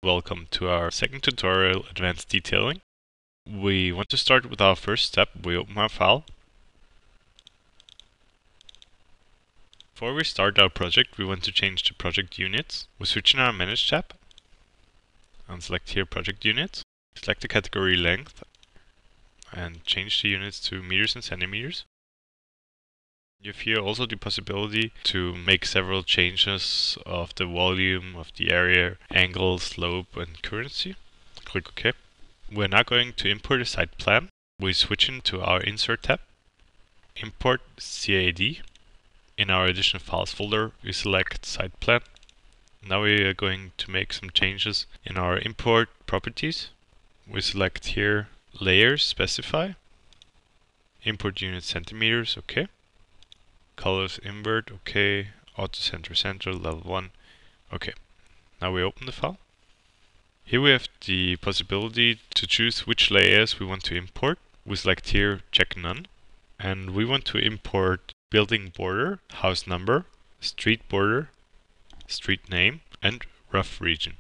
Welcome to our second tutorial, Advanced Detailing. We want to start with our first step. We open our file. Before we start our project, we want to change the project units. We switch in our Manage tab and select here Project Units. Select the category Length and change the units to meters and centimeters. You have here also the possibility to make several changes of the volume, of the area, angle, slope and currency. Click OK. We're now going to import a site plan. We switch into our Insert tab, Import CAD. In our Additional Files folder, we select Site Plan. Now we are going to make some changes in our import properties. We select here Layers, Specify, Import Unit Centimeters, OK. Colors Invert, OK. Auto Center Center, Level 1, OK. Now we open the file. Here we have the possibility to choose which layers we want to import. We select here Check None. And we want to import building border, house number, street border, street name, and rough region.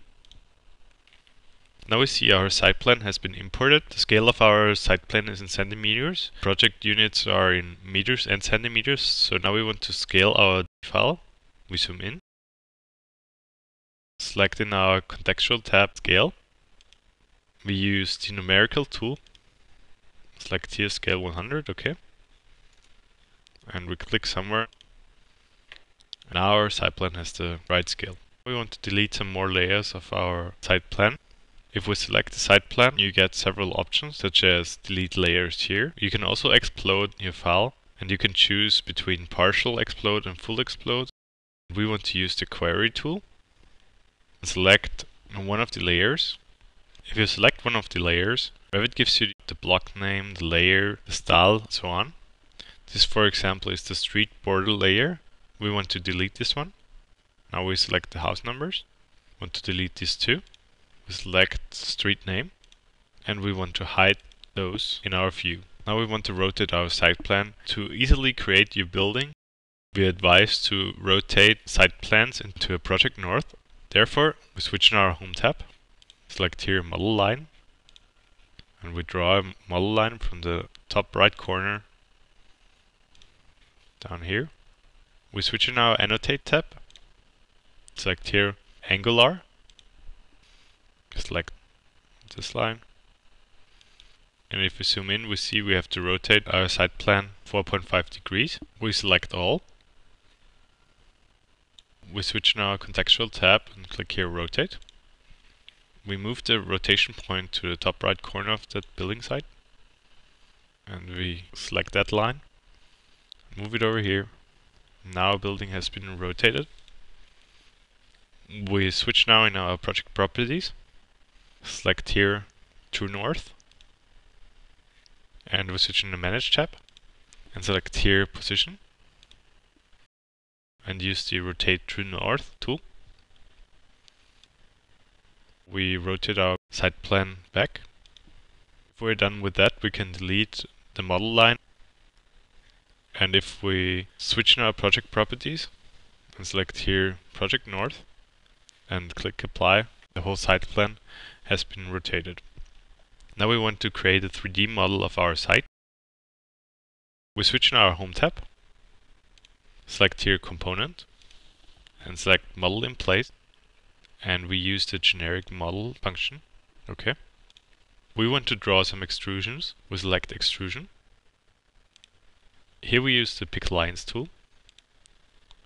Now we see our site plan has been imported. The scale of our site plan is in centimeters. Project units are in meters and centimeters. So now we want to scale our file. We zoom in. Select in our contextual tab Scale. We use the numerical tool. Select here Scale 100, OK. And we click somewhere. Now our site plan has the right scale. We want to delete some more layers of our site plan. If we select the site plan, you get several options, such as delete layers here. You can also explode your file, and you can choose between partial explode and full explode. We want to use the query tool. Select one of the layers. If you select one of the layers, Revit gives you the block name, the layer, the style, and so on. This, for example, is the street border layer. We want to delete this one. Now we select the house numbers. Want to delete these two. We select street name. And we want to hide those in our view. Now we want to rotate our site plan. To easily create your building, we advise to rotate site plans into a project north. Therefore, we switch in our Home tab. Select here Model Line. And we draw a model line from the top right corner down here. We switch in our Annotate tab. Select here Angular. Select this line. And if we zoom in, we see we have to rotate our site plan 4.5 degrees. We select all. We switch in our contextual tab and click here Rotate. We move the rotation point to the top right corner of that building site. And we select that line. Move it over here. Now our building has been rotated. We switch now in our project properties. Select here True North. And we switch in the Manage tab. And select here Position. And use the Rotate True North tool. We rotate our site plan back. If we're done with that, we can delete the model line. And if we switch in our project properties and select here Project North and click Apply, the whole site plan has been rotated. Now we want to create a 3D model of our site. We switch in our Home tab, select here Component, and select Model in Place. And we use the generic model function. OK. We want to draw some extrusions. We select Extrusion. Here we use the Pick Lines tool.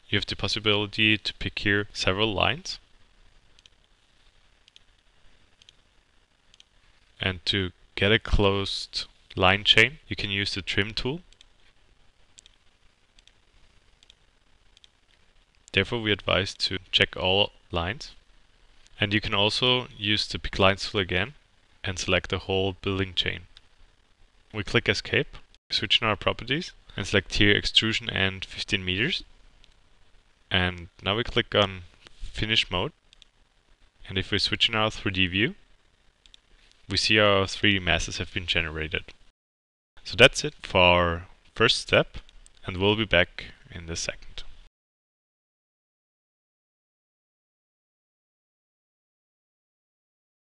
You have the possibility to pick here several lines. And to get a closed line chain, you can use the Trim tool. Therefore, we advise to check all lines. And you can also use the Pick Lines tool again and select the whole building chain. We click Escape, switch in our properties, and select here Extrusion and 15 meters. And now we click on Finish Mode. And if we switch in our 3D view, we see our 3D masses have been generated. So that's it for our first step, and we'll be back in the second.